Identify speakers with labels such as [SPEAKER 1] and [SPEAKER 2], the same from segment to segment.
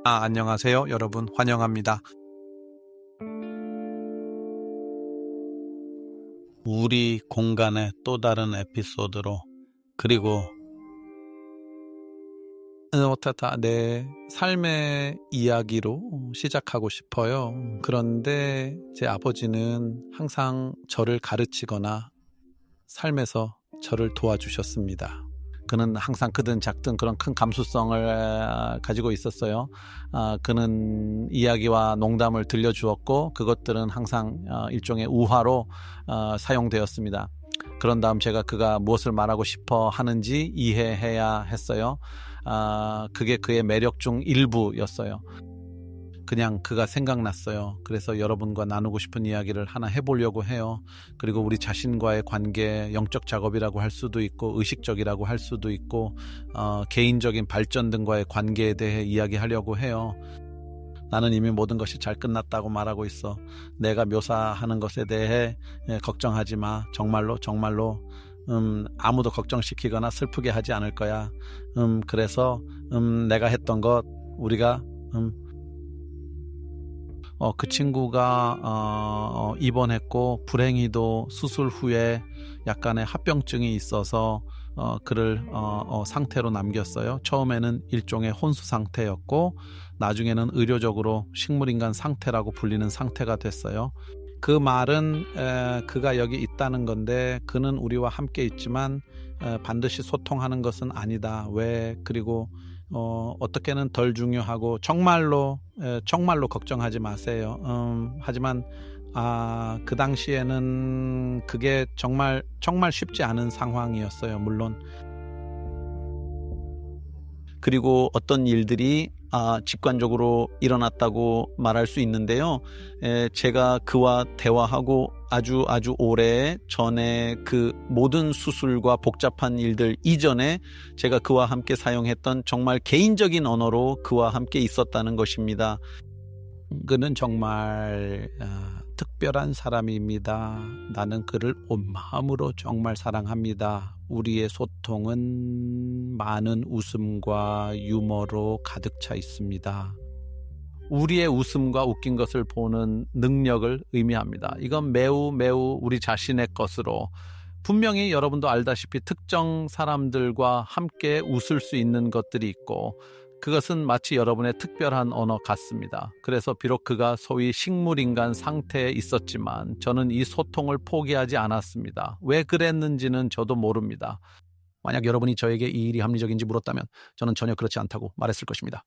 [SPEAKER 1] 안녕하세요. 여러분 환영합니다. 우리 공간의 또 다른 에피소드로 그리고 어떻다 내 삶의 이야기로 시작하고 싶어요. 그런데 제 아버지는 항상 저를 가르치거나 삶에서 저를 도와주셨습니다. 그는 항상 크든 작든 그런 큰 감수성을 가지고 있었어요. 그는 이야기와 농담을 들려주었고 그것들은 항상 일종의 우화로 사용되었습니다. 그런 다음 제가 그가 무엇을 말하고 싶어 하는지 이해해야 했어요. 그게 그의 매력 중 일부였어요. 그냥 그가 생각났어요. 그래서 여러분과 나누고 싶은 이야기를 하나 해보려고 해요. 그리고 우리 자신과의 관계, 영적 작업이라고 할 수도 있고 의식적이라고 할 수도 있고 개인적인 발전 등과의 관계에 대해 이야기하려고 해요. 나는 이미 모든 것이 잘 끝났다고 말하고 있어. 내가 묘사하는 것에 대해 걱정하지 마. 정말로 아무도 걱정시키거나 슬프게 하지 않을 거야. 그래서 내가 했던 것 우리가 그 친구가 입원했고 불행히도 수술 후에 약간의 합병증이 있어서 그를 상태로 남겼어요. 처음에는 일종의 혼수 상태였고 나중에는 의료적으로 식물인간 상태라고 불리는 상태가 됐어요. 그 말은 그가 여기 있다는 건데 그는 우리와 함께 있지만 반드시 소통하는 것은 아니다. 왜? 그리고 어떻게는 덜 중요하고 정말로 걱정하지 마세요. 하지만 그 당시에는 그게 정말 쉽지 않은 상황이었어요. 물론. 그리고 어떤 일들이 직관적으로 일어났다고 말할 수 있는데요. 제가 그와 대화하고 아주 오래 전에 그 모든 수술과 복잡한 일들 이전에 제가 그와 함께 사용했던 정말 개인적인 언어로 그와 함께 있었다는 것입니다. 그는 정말 특별한 사람입니다. 나는 그를 온 마음으로 정말 사랑합니다. 우리의 소통은 많은 웃음과 유머로 가득 차 있습니다. 우리의 웃음과 웃긴 것을 보는 능력을 의미합니다. 이건 매우 우리 자신의 것으로 분명히 여러분도 알다시피 특정 사람들과 함께 웃을 수 있는 것들이 있고 그것은 마치 여러분의 특별한 언어 같습니다. 그래서 비록 그가 소위 식물인간 상태에 있었지만 저는 이 소통을 포기하지 않았습니다. 왜 그랬는지는 저도 모릅니다. 만약 여러분이 저에게 이 일이 합리적인지 물었다면 저는 전혀 그렇지 않다고 말했을 것입니다.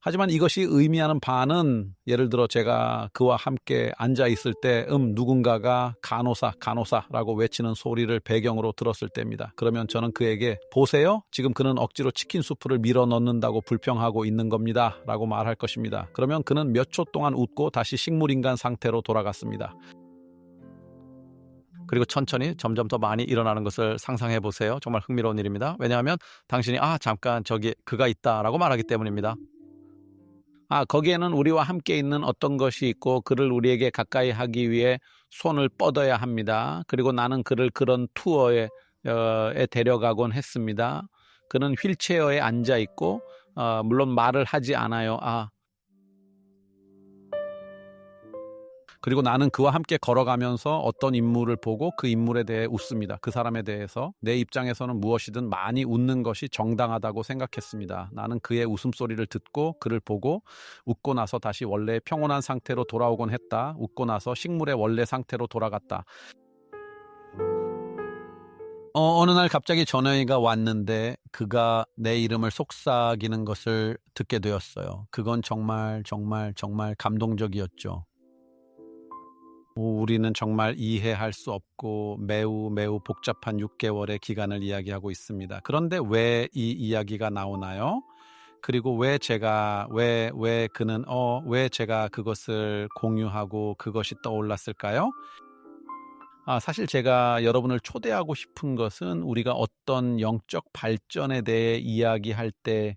[SPEAKER 1] 하지만 이것이 의미하는 바는 예를 들어 제가 그와 함께 앉아 있을 때 누군가가 간호사라고 외치는 소리를 배경으로 들었을 때입니다. 그러면 저는 그에게 보세요. 지금 그는 억지로 치킨 수프를 밀어 넣는다고 불평하고 있는 겁니다. 라고 말할 것입니다. 그러면 그는 몇 초 동안 웃고 다시 식물인간 상태로 돌아갔습니다. 그리고 천천히 점점 더 많이 일어나는 것을 상상해 보세요. 정말 흥미로운 일입니다. 왜냐하면 당신이 잠깐 저기 그가 있다라고 말하기 때문입니다. 거기에는 우리와 함께 있는 어떤 것이 있고 그를 우리에게 가까이 하기 위해 손을 뻗어야 합니다. 그리고 나는 그를 그런 투어에 데려가곤 했습니다. 그는 휠체어에 앉아 있고 물론 말을 하지 않아요. 그리고 나는 그와 함께 걸어가면서 어떤 인물을 보고 그 인물에 대해 웃습니다. 그 사람에 대해서 내 입장에서는 무엇이든 많이 웃는 것이 정당하다고 생각했습니다. 나는 그의 웃음소리를 듣고 그를 보고 웃고 나서 다시 원래의 평온한 상태로 돌아오곤 했다. 웃고 나서 식물의 원래 상태로 돌아갔다. 어느 날 갑자기 전화가 왔는데 그가 내 이름을 속삭이는 것을 듣게 되었어요. 그건 정말 감동적이었죠. 우리는 정말 이해할 수 없고 매우 복잡한 6개월의 기간을 이야기하고 있습니다. 그런데 왜 이 이야기가 나오나요? 그리고 왜 제가 그것을 공유하고 그것이 떠올랐을까요? 사실 제가 여러분을 초대하고 싶은 것은 우리가 어떤 영적 발전에 대해 이야기할 때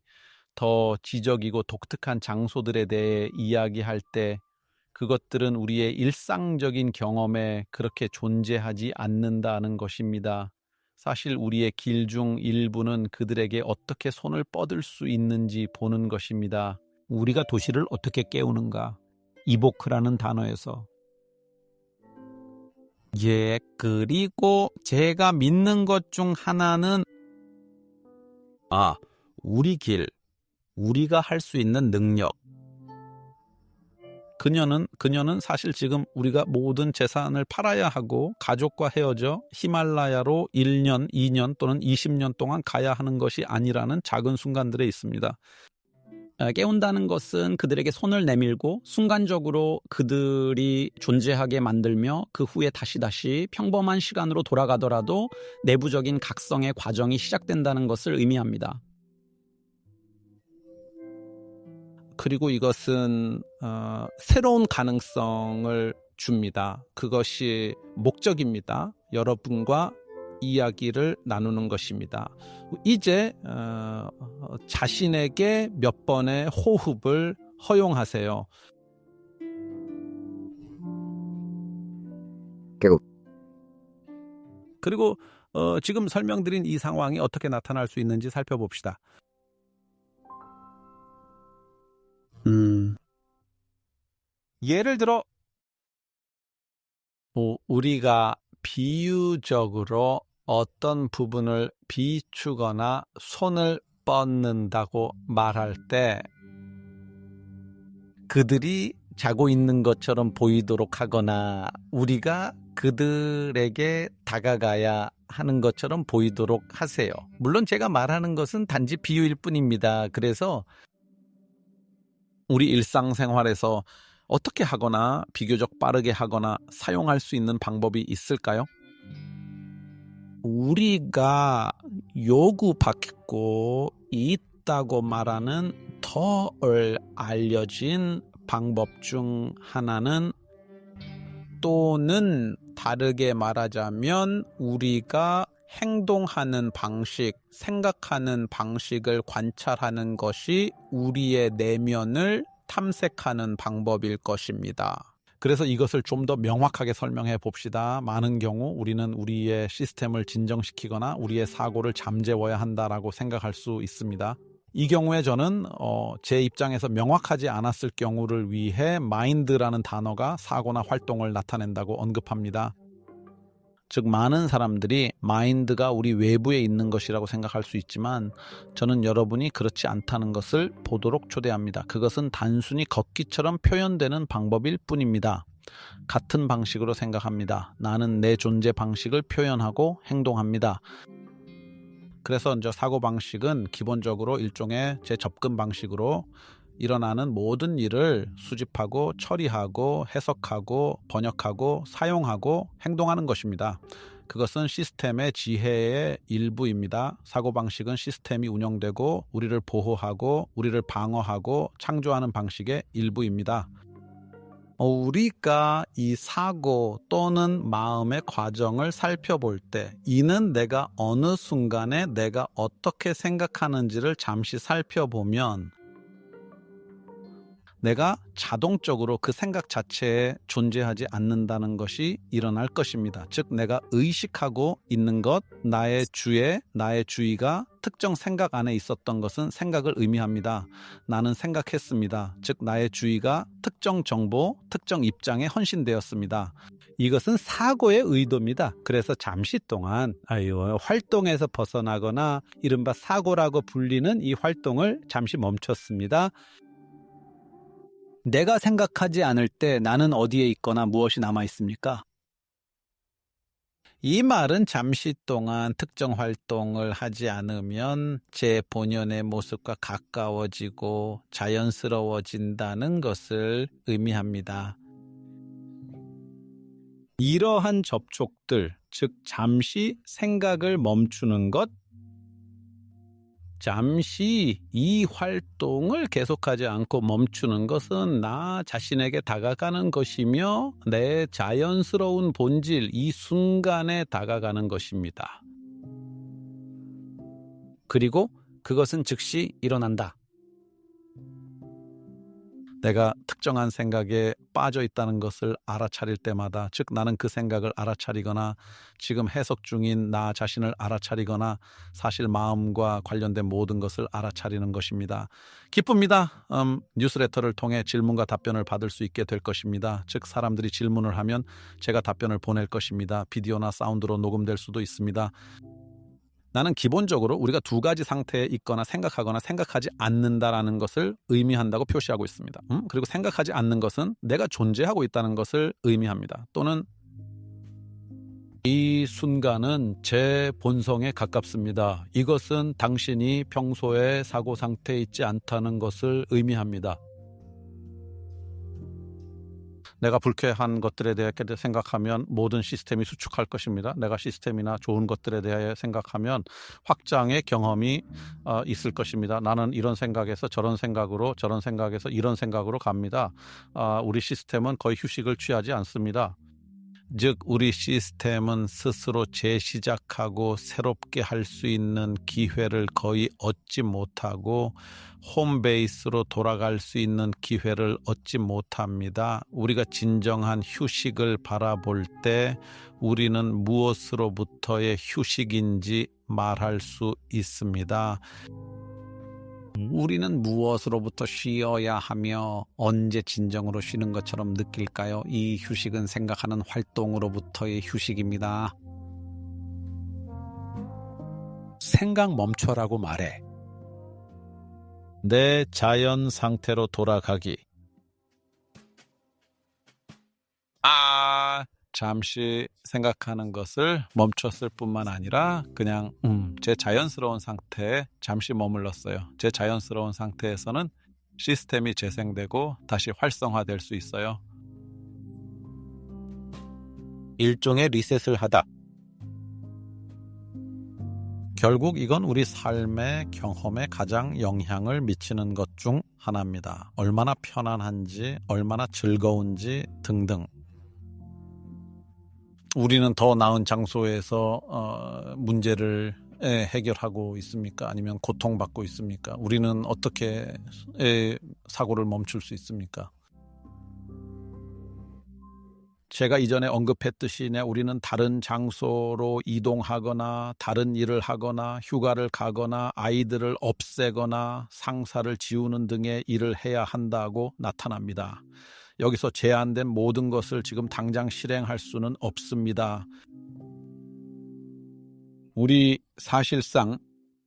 [SPEAKER 1] 더 지적이고 독특한 장소들에 대해 이야기할 때 그것들은 우리의 일상적인 경험에 그렇게 존재하지 않는다는 것입니다. 사실 우리의 길 중 일부는 그들에게 어떻게 손을 뻗을 수 있는지 보는 것입니다. 우리가 도시를 어떻게 깨우는가? 이보크라는 단어에서. 예, 그리고 제가 믿는 것 중 하나는 우리 길, 우리가 할 수 있는 능력. 그녀는 사실 지금 우리가 모든 재산을 팔아야 하고 가족과 헤어져 히말라야로 1년, 2년 또는 20년 동안 가야 하는 것이 아니라는 작은 순간들에 있습니다. 깨운다는 것은 그들에게 손을 내밀고 순간적으로 그들이 존재하게 만들며 그 후에 다시 평범한 시간으로 돌아가더라도 내부적인 각성의 과정이 시작된다는 것을 의미합니다. 그리고 이것은 새로운 가능성을 줍니다. 그것이 목적입니다. 여러분과 이야기를 나누는 것입니다. 이제 자신에게 몇 번의 호흡을 허용하세요. 그리고 지금 설명드린 이 상황이 어떻게 나타날 수 있는지 살펴봅시다. 예를 들어 우리가 비유적으로 어떤 부분을 비추거나 손을 뻗는다고 말할 때 그들이 자고 있는 것처럼 보이도록 하거나 우리가 그들에게 다가가야 하는 것처럼 보이도록 하세요. 물론 제가 말하는 것은 단지 비유일 뿐입니다. 그래서 우리 일상생활에서 어떻게 하거나 비교적 빠르게 하거나 사용할 수 있는 방법이 있을까요? 우리가 요구받고 있다고 말하는 덜 알려진 방법 중 하나는, 또는 다르게 말하자면 우리가 행동하는 방식, 생각하는 방식을 관찰하는 것이 우리의 내면을 탐색하는 방법일 것입니다. 그래서 이것을 좀 더 명확하게 설명해 봅시다. 많은 경우 우리는 우리의 시스템을 진정시키거나 우리의 사고를 잠재워야 한다라고 생각할 수 있습니다. 이 경우에 저는 제 입장에서 명확하지 않았을 경우를 위해 마인드라는 단어가 사고나 활동을 나타낸다고 언급합니다. 즉 많은 사람들이 마인드가 우리 외부에 있는 것이라고 생각할 수 있지만 저는 여러분이 그렇지 않다는 것을 보도록 초대합니다. 그것은 단순히 걷기처럼 표현되는 방법일 뿐입니다. 같은 방식으로 생각합니다. 나는 내 존재 방식을 표현하고 행동합니다. 그래서 이제 사고방식은 기본적으로 일종의 제 접근 방식으로 일어나는 모든 일을 수집하고 처리하고 해석하고 번역하고 사용하고 행동하는 것입니다. 그것은 시스템의 지혜의 일부입니다. 사고방식은 시스템이 운영되고 우리를 보호하고 우리를 방어하고 창조하는 방식의 일부입니다. 우리가 이 사고 또는 마음의 과정을 살펴볼 때 이는 내가 어느 순간에 내가 어떻게 생각하는지를 잠시 살펴보면 내가 자동적으로 그 생각 자체에 존재하지 않는다는 것이 일어날 것입니다. 즉 내가 의식하고 있는 것, 나의 주의가 특정 생각 안에 있었던 것은 생각을 의미합니다. 나는 생각했습니다. 즉 나의 주의가 특정 정보, 특정 입장에 헌신되었습니다. 이것은 사고의 의도입니다. 그래서 잠시 동안 활동에서 벗어나거나 이른바 사고라고 불리는 이 활동을 잠시 멈췄습니다. 내가 생각하지 않을 때 나는 어디에 있거나 무엇이 남아 있습니까? 이 말은 잠시 동안 특정 활동을 하지 않으면 제 본연의 모습과 가까워지고 자연스러워진다는 것을 의미합니다. 이러한 접촉들, 즉 잠시 생각을 멈추는 것, 잠시 이 활동을 계속하지 않고 멈추는 것은 나 자신에게 다가가는 것이며 내 자연스러운 본질, 이 순간에 다가가는 것입니다. 그리고 그것은 즉시 일어난다. 내가 특정한 생각에 빠져 있다는 것을 알아차릴 때마다, 즉 나는 그 생각을 알아차리거나 지금 해석 중인 나 자신을 알아차리거나 사실 마음과 관련된 모든 것을 알아차리는 것입니다. 기쁩니다. 뉴스레터를 통해 질문과 답변을 받을 수 있게 될 것입니다. 즉 사람들이 질문을 하면 제가 답변을 보낼 것입니다. 비디오나 사운드로 녹음될 수도 있습니다. 나는 기본적으로 우리가 두 가지 상태에 있거나 생각하거나 생각하지 않는다라는 것을 의미한다고 표시하고 있습니다. 그리고 생각하지 않는 것은 내가 존재하고 있다는 것을 의미합니다. 또는 이 순간은 제 본성에 가깝습니다. 이것은 당신이 평소에 사고 상태에 있지 않다는 것을 의미합니다. 내가 불쾌한 것들에 대해 생각하면 모든 시스템이 수축할 것입니다. 내가 시스템이나 좋은 것들에 대해 생각하면 확장의 경험이 있을 것입니다. 나는 이런 생각에서 저런 생각으로, 저런 생각에서 이런 생각으로 갑니다. 우리 시스템은 거의 휴식을 취하지 않습니다. 즉 우리 시스템은 스스로 재시작하고 새롭게 할 수 있는 기회를 거의 얻지 못하고 홈베이스로 돌아갈 수 있는 기회를 얻지 못합니다. 우리가 진정한 휴식을 바라볼 때 우리는 무엇으로부터의 휴식인지 말할 수 있습니다. 우리는 무엇으로부터 쉬어야 하며 언제 진정으로 쉬는 것처럼 느낄까요? 이 휴식은 생각하는 활동으로부터의 휴식입니다. 생각 멈춰라고 말해. 내 자연 상태로 돌아가기. 잠시 생각하는 것을 멈췄을 뿐만 아니라 그냥 제 자연스러운 상태에 잠시 머물렀어요. 제 자연스러운 상태에서는 시스템이 재생되고 다시 활성화될 수 있어요. 일종의 리셋을 하다. 결국 이건 우리 삶의 경험에 가장 영향을 미치는 것 중 하나입니다. 얼마나 편안한지, 얼마나 즐거운지 등등. 우리는 더 나은 장소에서 문제를 해결하고 있습니까? 아니면 고통받고 있습니까? 우리는 어떻게 사고를 멈출 수 있습니까? 제가 이전에 언급했듯이 우리는 다른 장소로 이동하거나 다른 일을 하거나 휴가를 가거나 아이들을 없애거나 상사를 지우는 등의 일을 해야 한다고 나타납니다. 여기서 제한된 모든 것을 지금 당장 실행할 수는 없습니다. 우리 사실상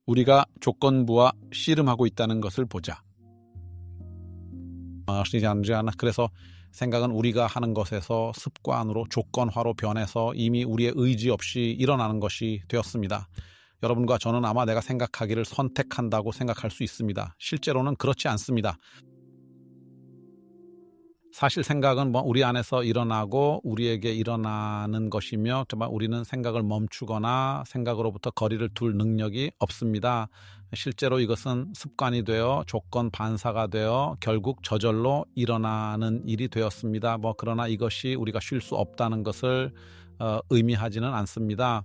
[SPEAKER 1] 우리가 조건부와 씨름하고 있다는 것을 보자. 그래서 생각은 우리가 하는 것에서 습관으로 조건화로 변해서 이미 우리의 의지 없이 일어나는 것이 되었습니다. 여러분과 저는 아마 내가 생각하기를 선택한다고 생각할 수 있습니다. 실제로는 그렇지 않습니다. 사실 생각은 우리 안에서 일어나고 우리에게 일어나는 것이며 정말 우리는 생각을 멈추거나 생각으로부터 거리를 둘 능력이 없습니다. 실제로 이것은 습관이 되어 조건 반사가 되어 결국 저절로 일어나는 일이 되었습니다. 그러나 이것이 우리가 쉴 수 없다는 것을 의미하지는 않습니다.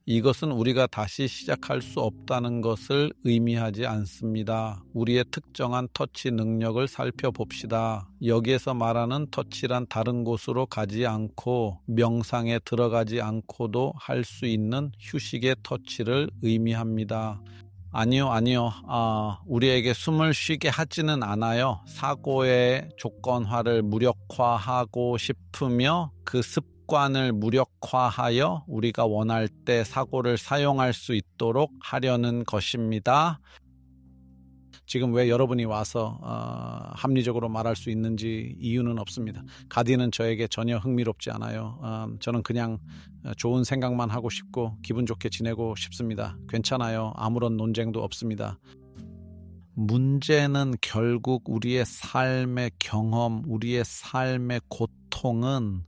[SPEAKER 1] 이것은 우리가 다시 시작할 수 없다는 것을 의미하지 않습니다. 우리의 특정한 터치 능력을 살펴봅시다. 여기에서 말하는 터치란 다른 곳으로 가지 않고 명상에 들어가지 않고도 할 수 있는 휴식의 터치를 의미합니다. 아니요. 우리에게 숨을 쉬게 하지는 않아요. 사고의 조건화를 무력화하고 싶으며 그 습관을 무력화하여 우리가 원할 때 사고를 사용할 수 있도록 하려는 것입니다. 지금 왜 여러분이 와서 합리적으로 말할 수 있는지 이유는 없습니다. 가디는 저에게 전혀 흥미롭지 않아요. 저는 그냥 좋은 생각만 하고 싶고 기분 좋게 지내고 싶습니다. 괜찮아요. 아무런 논쟁도 없습니다. 문제는 결국 우리의 삶의 경험, 우리의 삶의 고통은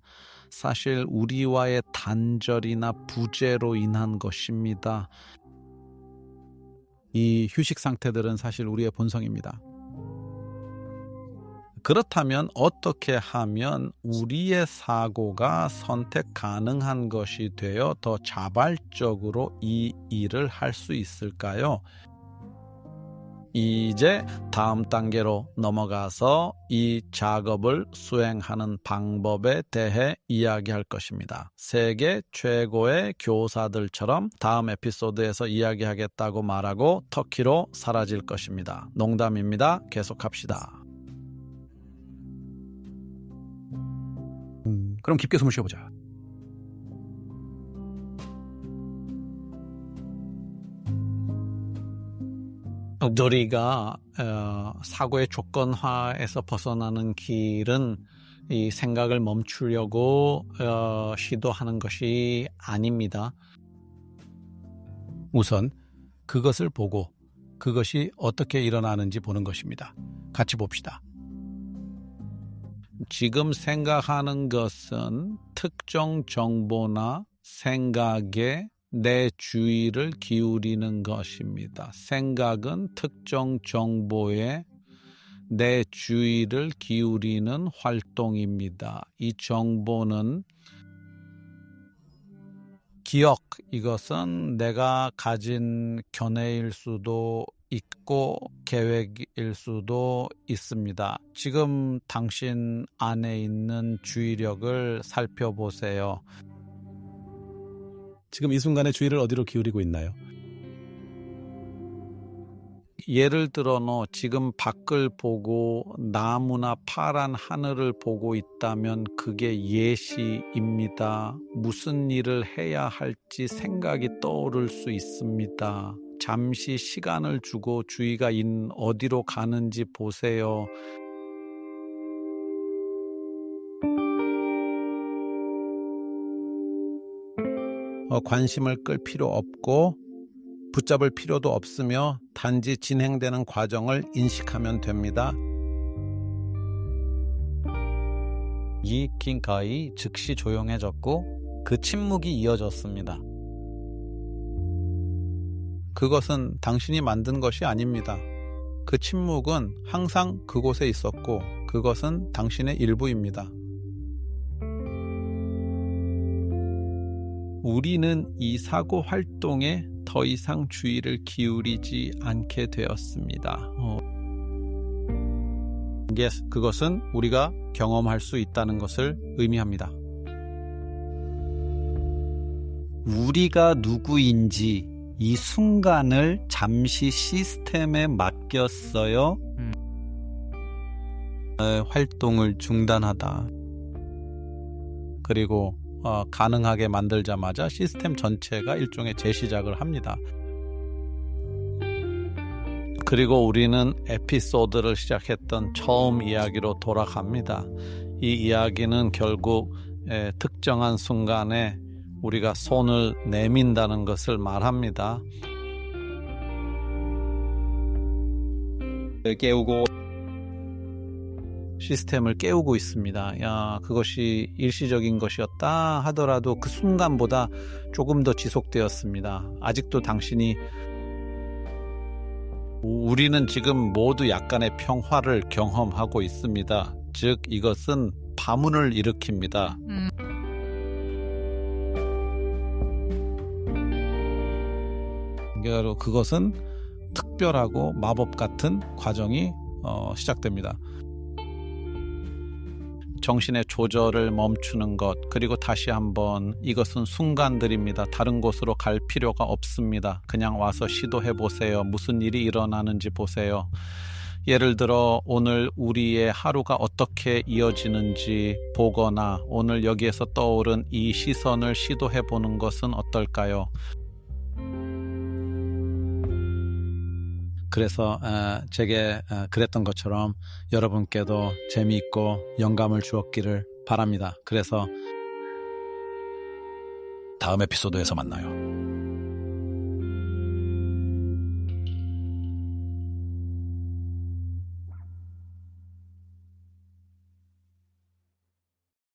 [SPEAKER 1] 사실 우리와의 단절이나 부재로 인한 것입니다. 이 휴식 상태들은 사실 우리의 본성입니다. 그렇다면 어떻게 하면 우리의 사고가 선택 가능한 것이 되어 더 자발적으로 이 일을 할 수 있을까요? 이제 다음 단계로 넘어가서 이 작업을 수행하는 방법에 대해 이야기할 것입니다. 세계 최고의 교사들처럼 다음 에피소드에서 이야기하겠다고 말하고 터키로 사라질 것입니다. 농담입니다. 계속합시다.
[SPEAKER 2] 그럼 깊게 숨을 쉬어보자.
[SPEAKER 1] 우리가 사고의 조건화에서 벗어나는 길은 이 생각을 멈추려고 시도하는 것이 아닙니다.
[SPEAKER 2] 우선 그것을 보고 그것이 어떻게 일어나는지 보는 것입니다. 같이 봅시다.
[SPEAKER 1] 지금 생각하는 것은 특정 정보나 생각에 내 주의를 기울이는 것입니다. 생각은 특정 정보에 내 주의를 기울이는 활동입니다. 이 정보는 기억, 이것은 내가 가진 견해일 수도 있고 계획일 수도 있습니다. 지금 당신 안에 있는 주의력을 살펴보세요.
[SPEAKER 2] 지금 이 순간에 주의를 어디로 기울이고 있나요?
[SPEAKER 1] 예를 들어 너 지금 밖을 보고 나무나 파란 하늘을 보고 있다면 그게 예시입니다. 무슨 일을 해야 할지 생각이 떠오를 수 있습니다. 잠시 시간을 주고 주의가 어디로 가는지 보세요. 관심을 끌 필요 없고 붙잡을 필요도 없으며 단지 진행되는 과정을 인식하면 됩니다. 이 긴가이 즉시 조용해졌고 그 침묵이 이어졌습니다. 그것은 당신이 만든 것이 아닙니다. 그 침묵은 항상 그곳에 있었고 그것은 당신의 일부입니다. 우리는 이 사고 활동에 더 이상 주의를 기울이지 않게 되었습니다. 그것은 우리가 경험할 수 있다는 것을 의미합니다. 우리가 누구인지 이 순간을 잠시 시스템에 맡겼어요. 활동을 중단하다. 그리고 가능하게 만들자마자 시스템 전체가 일종의 재시작을 합니다. 그리고 우리는 에피소드를 시작했던 처음 이야기로 돌아갑니다. 이 이야기는 결국 특정한 순간에 우리가 손을 내민다는 것을 말합니다. 깨우고 시스템을 깨우고 있습니다. 그것이 일시적인 것이었다 하더라도 그 순간보다 조금 더 지속되었습니다. 아직도 우리는 지금 모두 약간의 평화를 경험하고 있습니다. 즉 이것은 파문을 일으킵니다. 그것은 특별하고 마법 같은 과정이 시작됩니다. 정신의 조절을 멈추는 것, 그리고 다시 한번 이것은 순간들입니다. 다른 곳으로 갈 필요가 없습니다. 그냥 와서 시도해 보세요. 무슨 일이 일어나는지 보세요. 예를 들어 오늘 우리의 하루가 어떻게 이어지는지 보거나 오늘 여기에서 떠오른 이 시선을 시도해 보는 것은 어떨까요? 그래서 제게 그랬던 것처럼 여러분께도 재미있고 영감을 주었기를 바랍니다. 그래서 다음 에피소드에서 만나요.